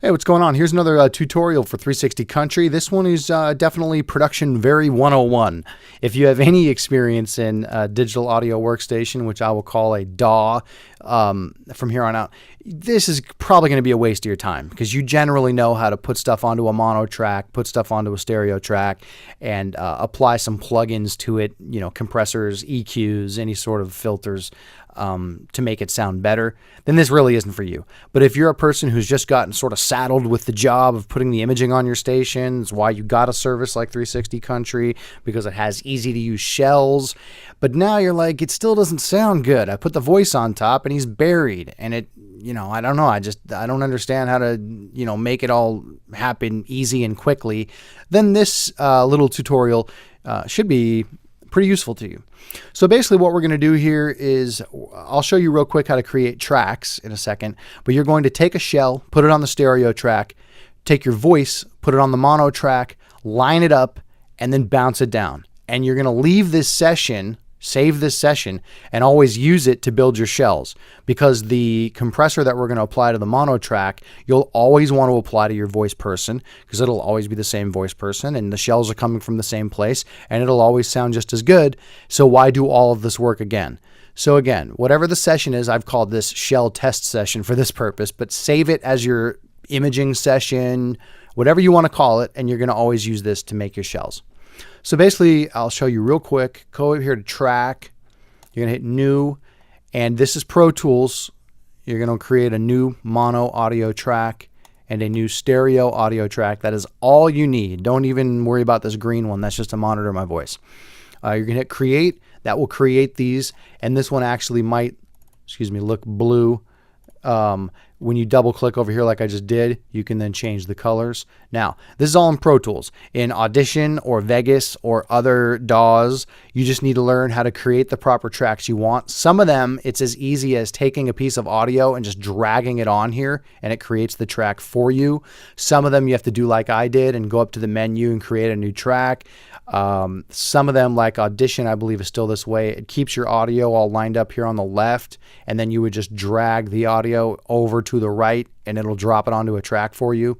Hey, what's going on? Here's another tutorial for 360 Country. This one is definitely Production Very 101. If you have any experience in digital audio workstation, which I will call a DAW from here on out, this is probably going to be a waste of your time because you generally know how to put stuff onto a mono track, put stuff onto a stereo track, and apply some plugins to it, you know, compressors, EQs, any sort of filters to make it sound better. Then this really isn't for you. But if you're a person who's just gotten sort of saddled with the job of putting the imaging on your station, it's why you got a service like 360 Country, because it has easy to use shells. But now you're like, it still doesn't sound good. I put the voice on top and he's buried, and it, you know, I don't know. I don't understand how to, you know, make it all happen easy and quickly. Then this little tutorial should be pretty useful to you. So basically what we're going to do here is I'll show you real quick how to create tracks in a second, but you're going to take a shell, put it on the stereo track, take your voice, put it on the mono track, line it up, and then bounce it down. And you're going to leave this session, save this session, and always use it to build your shells, because the compressor that we're going to apply to the mono track, you'll always want to apply to your voice person, because it'll always be the same voice person and the shells are coming from the same place and it'll always sound just as good. So why do all of this work again? So again, whatever the session is, I've called this shell test session for this purpose, but save it as your imaging session, whatever you want to call it, and you're going to always use this to make your shells. So basically, I'll show you real quick. Go over here to track. You're going to hit new, and this is Pro Tools. You're going to create a new mono audio track and a new stereo audio track. That is all you need. Don't even worry about this green one. That's just to monitor my voice. You're going to hit create. That will create these, and this one actually might, look blue. When you double click over here like I just did, you can then change the colors. Now, this is all in Pro Tools. In Audition or Vegas or other DAWs, you just need to learn how to create the proper tracks you want. Some of them, it's as easy as taking a piece of audio and just dragging it on here, and it creates the track for you. Some of them you have to do like I did and go up to the menu and create a new track. Some of them, like Audition, I believe is still this way. It keeps your audio all lined up here on the left, and then you would just drag the audio over to the right and it'll drop it onto a track for you.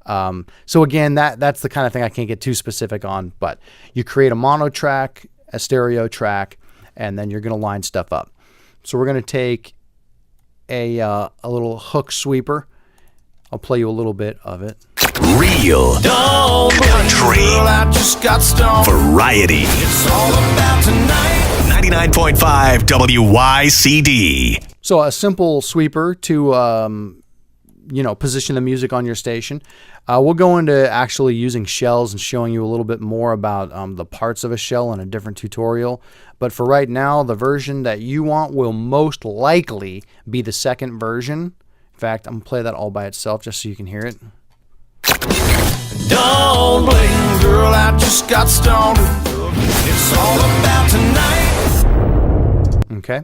So again, that's the kind of thing I can't get too specific on, but you create a mono track, a stereo track, and then you're going to line stuff up. So we're going to take a little hook sweeper. I'll play you a little bit of it. Real country variety. It's all about tonight. 99.5 WYCD. So a simple sweeper to position the music on your station. We'll go into actually using shells and showing you a little bit more about the parts of a shell in a different tutorial. But for right now, the version that you want will most likely be the second version. In fact, I'm going to play that all by itself just so you can hear it. Don't blame, girl, I just got stoned. It's all about tonight. Okay.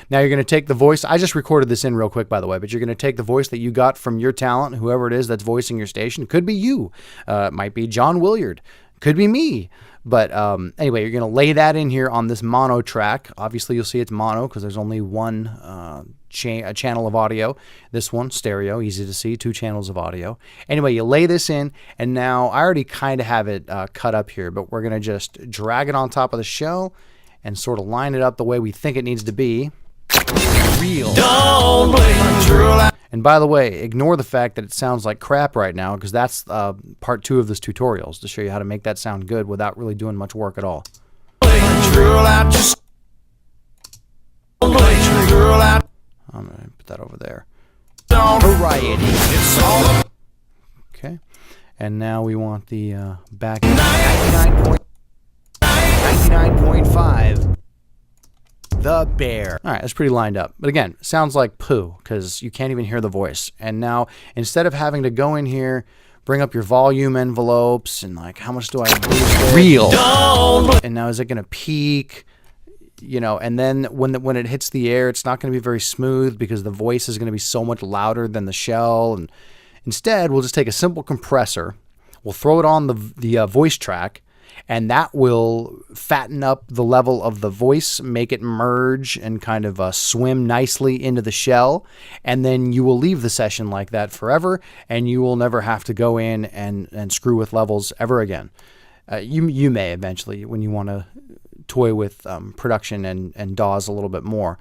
Now you're going to take the voice. I just recorded this in real quick, by the way, but you're going to take the voice that you got from your talent, whoever it is that's voicing your station. It could be you. It might be John Williard. Could be me. But anyway, you're going to lay that in here on this mono track. Obviously, you'll see it's mono because there's only one channel of audio. This one, stereo, easy to see, 2 channels of audio. Anyway, you lay this in, and now I already kind of have it cut up here, but we're going to just drag it on top of the shell and sort of line it up the way we think it needs to be. Real. Don't blame, girl. And by the way, ignore the fact that it sounds like crap right now, because that's part 2 of this tutorial, is to show you how to make that sound good without really doing much work at all. I'm going to put that over there. Variety. Okay. And now we want the back 99.5. The Bear. All right, that's pretty lined up. But again, it sounds like poo because you can't even hear the voice. And now, instead of having to go in here, bring up your volume envelopes and like, how much do I boost it? Real. And now, is it going to peak? You know, and then when it hits the air, it's not going to be very smooth because the voice is going to be so much louder than the shell. And instead, we'll just take a simple compressor. We'll throw it on the voice track, and that will fatten up the level of the voice, make it merge and kind of swim nicely into the shell, and then you will leave the session like that forever, and you will never have to go in and screw with levels ever again. You may eventually when you want to toy with production and DAWs a little bit more,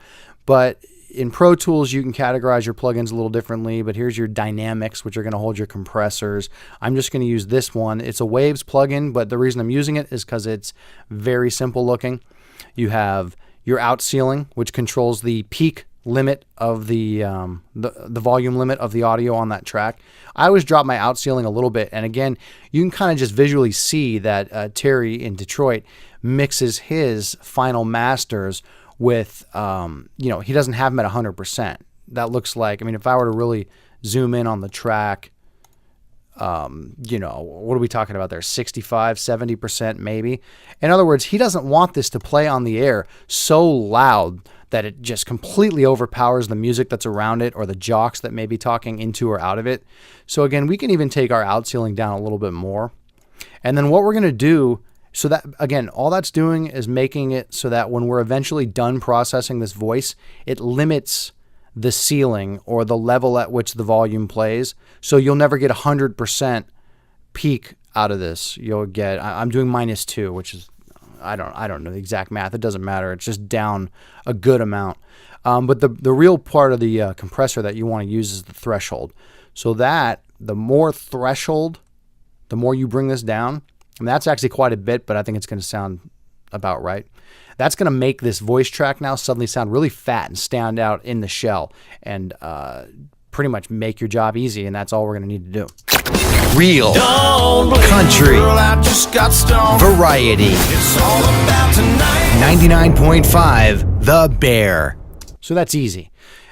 but in Pro Tools, you can categorize your plugins a little differently, but here's your dynamics, which are going to hold your compressors. I'm just going to use this one. It's a Waves plugin, but the reason I'm using it is because it's very simple looking. You have your out ceiling, which controls the peak limit of the volume limit of the audio on that track. I always drop my out ceiling a little bit, and again, you can kind of just visually see that Terry in Detroit mixes his final masters with, he doesn't have them at 100%. That looks like, if I were to really zoom in on the track, what are we talking about there? 65, 70% maybe. In other words, he doesn't want this to play on the air so loud that it just completely overpowers the music that's around it or the jocks that may be talking into or out of it. So again, we can even take our out ceiling down a little bit more. And then what we're going to do, so that, again, all that's doing is making it so that when we're eventually done processing this voice, it limits the ceiling or the level at which the volume plays. So you'll never get 100% peak out of this. You'll get, I'm doing -2, which is, I don't know the exact math. It doesn't matter. It's just down a good amount. But the real part of the compressor that you want to use is the threshold. So that the more threshold, the more you bring this down. That's actually quite a bit, but I think it's going to sound about right. That's going to make this voice track now suddenly sound really fat and stand out in the shell and pretty much make your job easy, and that's all we're going to need to do. Real, country, variety, 99.5 The Bear. So that's easy.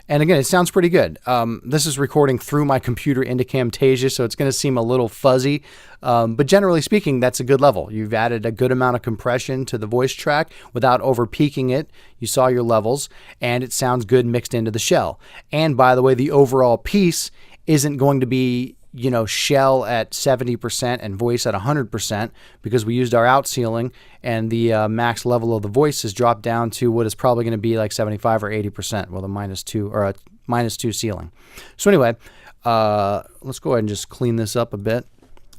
And again, it sounds pretty good. This is recording through my computer into Camtasia, so it's going to seem a little fuzzy. But generally speaking, that's a good level. You've added a good amount of compression to the voice track without over peaking it. You saw your levels, and it sounds good mixed into the shell. And by the way, the overall piece isn't going to be, shell at 70% and voice at 100% because we used our out ceiling, and the max level of the voice is dropped down to what is probably going to be like 75 or 80% with a -2 or a -2 ceiling. So anyway, let's go ahead and just clean this up a bit,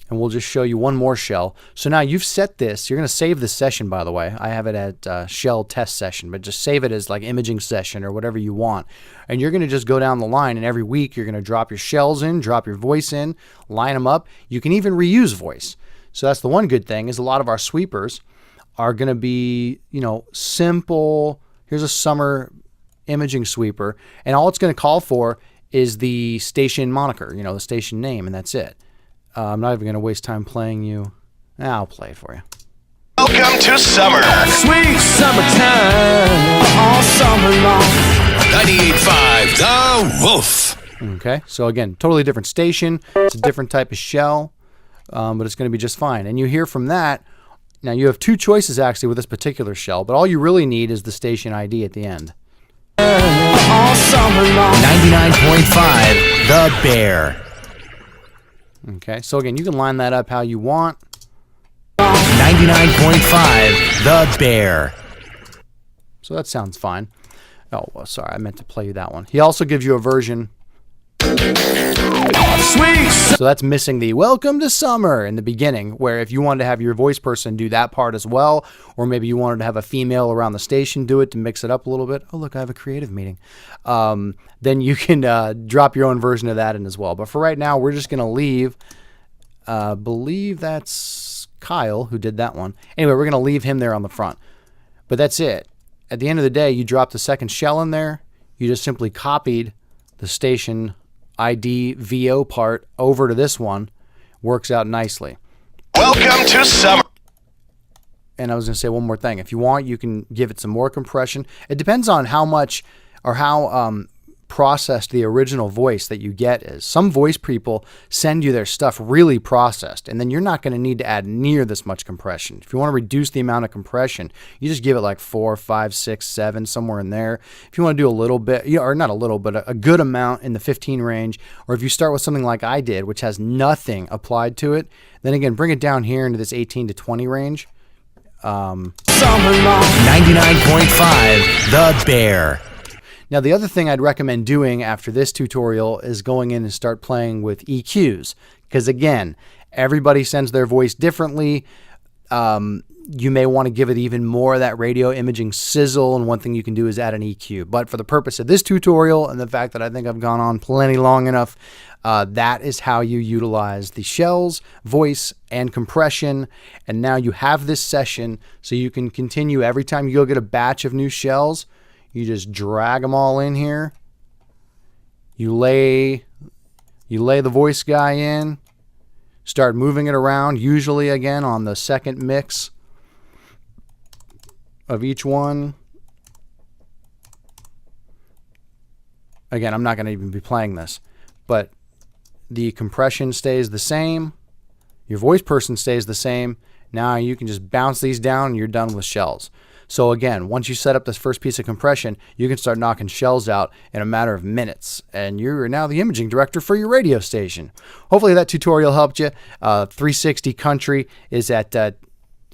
and we'll just show you one more shell. So now you've set this. You're going to save this session, by the way. I have it at shell test session, but just save it as like imaging session or whatever you want. And you're going to just go down the line, and every week you're going to drop your shells in, drop your voice in, line them up. You can even reuse voice. So that's the one good thing, is a lot of our sweepers are going to be, simple. Here's a summer imaging sweeper, and all it's going to call for is the station moniker, the station name, and that's it. I'm not even going to waste time playing you. I'll play it for you. Welcome to summer. Sweet summertime, all summer long. 98.5 The Wolf. Okay, so again, totally different station. It's a different type of shell, but it's going to be just fine. And you hear from that. Now, you have two choices actually with this particular shell, but all you really need is the station ID at the end. All summer long. 99.5 The Bear. Okay, so again, you can line that up how you want. 99.5 The Bear. So that sounds fine. Oh, well, sorry, I meant to play you that one. He also gives you a version. Sweet. So that's missing the welcome to summer in the beginning, where if you wanted to have your voice person do that part as well, or maybe you wanted to have a female around the station do it to mix it up a little bit. Oh, look, I have a creative meeting. Then you can drop your own version of that in as well. But for right now, we're just going to leave, believe that's Kyle who did that one. Anyway, we're going to leave him there on the front. But that's it. At the end of the day, you dropped the second shell in there. You just simply copied the station ID VO part over to this one. Works out nicely. Welcome to summer. And I was going to say one more thing. If you want, you can give it some more compression. It depends on how much or how processed the original voice that you get is. Some voice people send you their stuff really processed, and then you're not going to need to add near this much compression. If you want to reduce the amount of compression, you just give it like 4, 5, 6, 7, somewhere in there. If you want to do a little bit, or not a little, but a good amount in the 15 range, or if you start with something like I did, which has nothing applied to it, then again, bring it down here into this 18 to 20 range. Summer long. 99.5 The Bear. Now, the other thing I'd recommend doing after this tutorial is going in and start playing with EQs. Because again, everybody sends their voice differently. You may want to give it even more of that radio imaging sizzle, and one thing you can do is add an EQ. But for the purpose of this tutorial and the fact that I think I've gone on plenty long enough, that is how you utilize the shells, voice, and compression. And now you have this session so you can continue every time you go get a batch of new shells. You just drag them all in here. You lay the voice guy in, start moving it around, usually again on the second mix of each one. Again, I'm not going to even be playing this, but the compression stays the same. Your voice person stays the same. Now you can just bounce these down and you're done with shells. So again, once you set up this first piece of compression, you can start knocking shells out in a matter of minutes. And you're now the imaging director for your radio station. Hopefully that tutorial helped you. 360 Country is at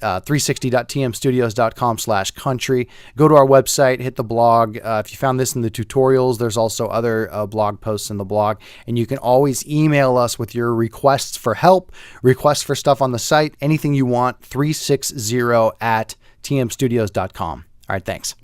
360.tmstudios.com/country. Go to our website, hit the blog. If you found this in the tutorials, there's also other blog posts in the blog. And you can always email us with your requests for help, requests for stuff on the site, anything you want, 360 at tmstudios.com. All right, thanks.